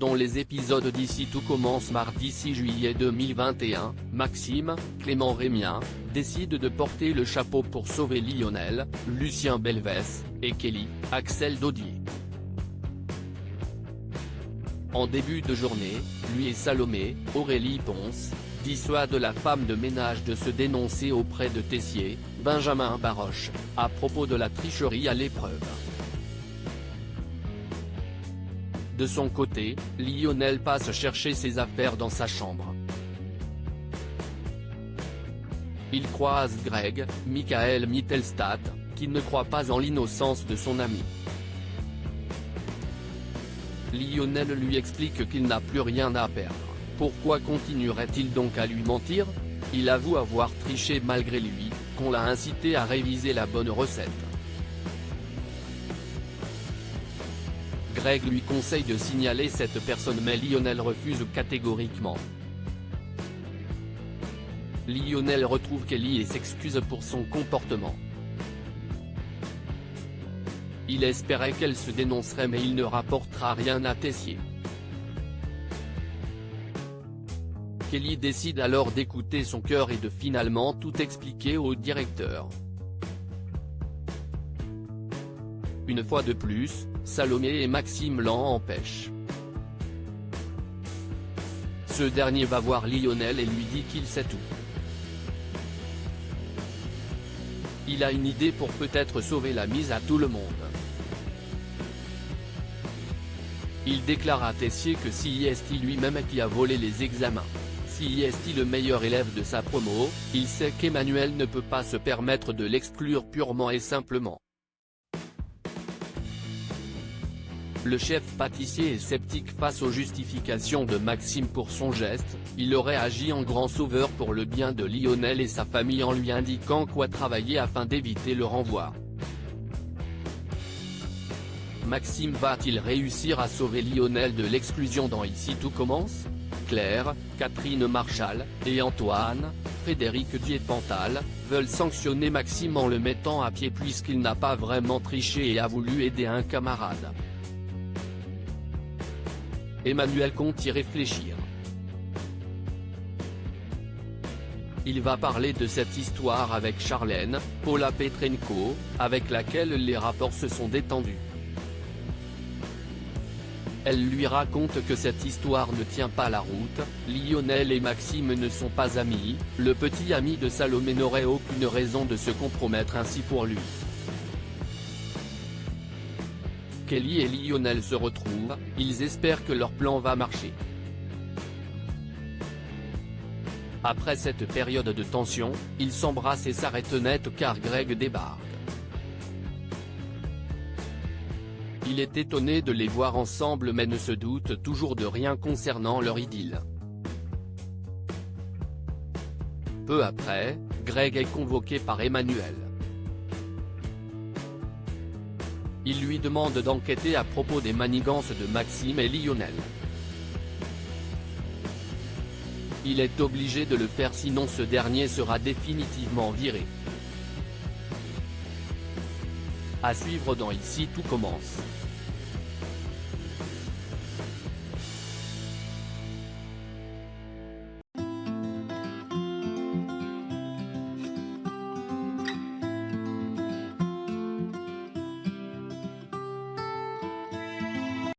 Dans les épisodes d'Ici tout commence mardi 6 juillet 2021, Maxime, Clément Rémien, décident de porter le chapeau pour sauver Lionel, Lucien Belvès, et Kelly, Axel Daudier. En début de journée, lui et Salomé, Aurélie Ponce, dissuadent la femme de ménage de se dénoncer auprès de Tessier, Benjamin Baroche, à propos de la tricherie à l'épreuve. De son côté, Lionel passe chercher ses affaires dans sa chambre. Il croise Greg, Michael Mittelstadt, qui ne croit pas en l'innocence de son ami. Lionel lui explique qu'il n'a plus rien à perdre. Pourquoi continuerait-il donc à lui mentir? Il avoue avoir triché malgré lui, qu'on l'a incité à réviser la bonne recette. Greg lui conseille de signaler cette personne mais Lionel refuse catégoriquement. Lionel retrouve Kelly et s'excuse pour son comportement. Il espérait qu'elle se dénoncerait mais il ne rapportera rien à Tessier. Kelly décide alors d'écouter son cœur et de finalement tout expliquer au directeur. Une fois de plus, Salomé et Maxime l'en empêchent. Ce dernier va voir Lionel et lui dit qu'il sait tout. Il a une idée pour peut-être sauver la mise à tout le monde. Il déclare à Tessier que si est lui-même qui a volé les examens. Si est le meilleur élève de sa promo, il sait qu'Emmanuel ne peut pas se permettre de l'exclure purement et simplement. Le chef pâtissier est sceptique face aux justifications de Maxime pour son geste, il aurait agi en grand sauveur pour le bien de Lionel et sa famille en lui indiquant quoi travailler afin d'éviter le renvoi. Maxime va-t-il réussir à sauver Lionel de l'exclusion dans Ici tout commence? Claire, Catherine Marchal, et Antoine, Frédéric Diefenthal, veulent sanctionner Maxime en le mettant à pied puisqu'il n'a pas vraiment triché et a voulu aider un camarade. Emmanuel compte y réfléchir. Il va parler de cette histoire avec Charlène, Paula Petrenko, avec laquelle les rapports se sont détendus. Elle lui raconte que cette histoire ne tient pas la route, Lionel et Maxime ne sont pas amis, le petit ami de Salomé n'aurait aucune raison de se compromettre ainsi pour lui. Kelly et Lionel se retrouvent, ils espèrent que leur plan va marcher. Après cette période de tension, ils s'embrassent et s'arrêtent net car Greg débarque. Il est étonné de les voir ensemble mais ne se doute toujours de rien concernant leur idylle. Peu après, Greg est convoqué par Emmanuel. Il lui demande d'enquêter à propos des manigances de Maxime et Lionel. Il est obligé de le faire sinon ce dernier sera définitivement viré. À suivre dans Ici tout commence.